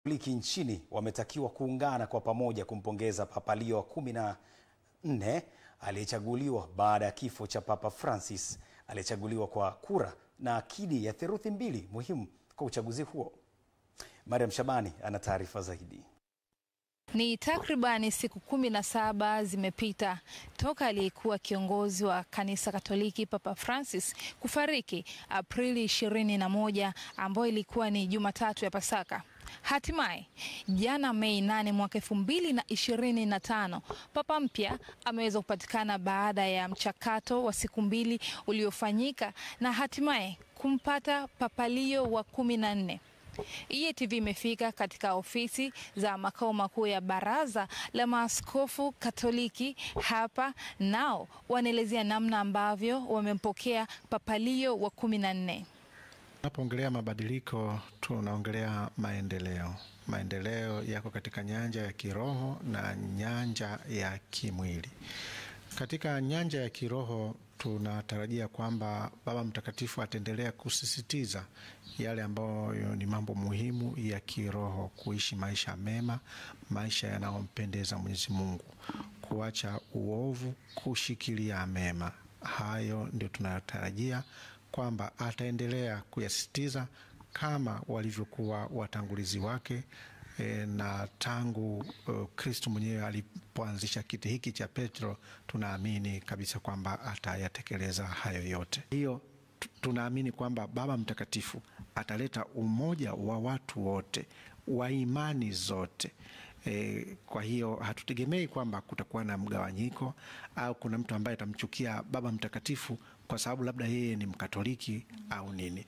Katoliki nchini wametakiwa kuungana kwa pamoja kumpongeza Papa Leo wa 14 aliyechaguliwa baada ya kifo cha Papa Francis aliyechaguliwa kwa kura na akidi ya theluthi mbili muhimu kwa uchaguzi huo. Mariam Shabani ana taarifa zaidi. Ni takribani siku 17 zimepita toka aliyekuwa kiongozi wa kanisa Katoliki Papa Francis kufariki Aprili 21, ambayo ilikuwa ni Jumatatu ya Pasaka. Hatimaye jana Mei 8 mwaka 2025 Papa mpya ameweza kupatikana baada ya mchakato wa siku 2 uliofanyika na hatimaye kumpata Papa Leo wa 14. EATV imefika katika ofisi za makao makuu ya Baraza la Maaskofu Katoliki hapa, nao wanaelezea namna ambavyo wamempokea Papa Leo wa 14. Tunapoongelea mabadiliko tunaongelea maendeleo. Maendeleo yako katika nyanja ya kiroho na nyanja ya kimwili. Katika nyanja ya kiroho tunatarajia kwamba Baba Mtakatifu ataendelea kusisitiza yale ambayo ni mambo muhimu ya kiroho: kuishi maisha mema, maisha yanayompendeza Mwenyezi Mungu, kuacha uovu, kushikilia mema. Hayo ndio tunayotarajia kwamba ataendelea kuyasisitiza kama walivyokuwa watangulizi wake, na tangu Kristo mwenyewe alipoanzisha kiti hiki cha Petro, tunaamini kabisa kwamba atayatekeleza hayo yote. Hiyo tunaamini kwamba Baba Mtakatifu ataleta umoja wa watu wote wa imani zote. Kwa hiyo hatutegemei kwamba kutakuwa na mgawanyiko au kuna mtu ambaye atamchukia Baba Mtakatifu kwa sababu labda yeye ni Mkatoliki au nini.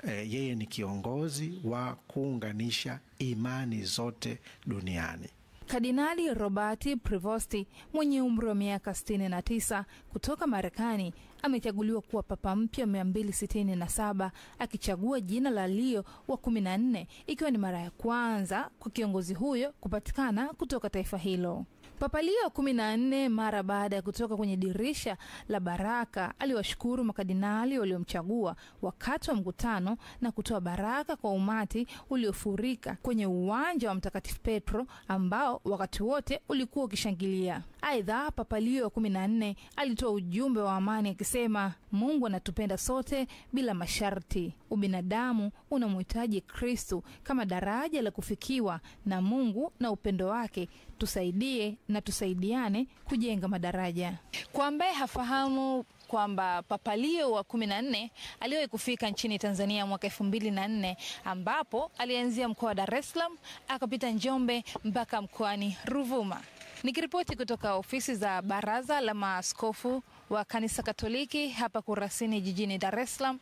Yeye ni kiongozi wa kuunganisha imani zote duniani. Kardinali Robert Prevost mwenye umri wa miaka 69 kutoka Marekani amechaguliwa kuwa papa mpya 267, akichagua jina la Leo wa 14, ikiwa ni mara ya kwanza kwa kiongozi huyo kupatikana kutoka taifa hilo. Papa Leo wa 14 mara baada ya kutoka kwenye dirisha la baraka aliwashukuru makardinali waliomchagua wakati wa mkutano na kutoa baraka kwa umati uliofurika kwenye uwanja wa Mtakatifu Petro ambao wakati wote ulikuwa ukishangilia. Aidha, Papa Leo wa 14 alitoa ujumbe wa amani akisema, Mungu anatupenda sote bila masharti. Ubinadamu unamhitaji Kristo kama daraja la kufikiwa na Mungu na upendo wake. Tusaidie na tusaidiane kujenga madaraja. Kwa ambaye hafahamu kwamba Papa Leo wa 14 aliwahi kufika nchini Tanzania mwaka 2004, ambapo alianzia mkoa wa Dar es Salaam akapita Njombe mpaka mkoani Ruvuma. Nikiripoti kutoka ofisi za Baraza la Maaskofu wa Kanisa Katoliki hapa Kurasini jijini Dar es Salaam,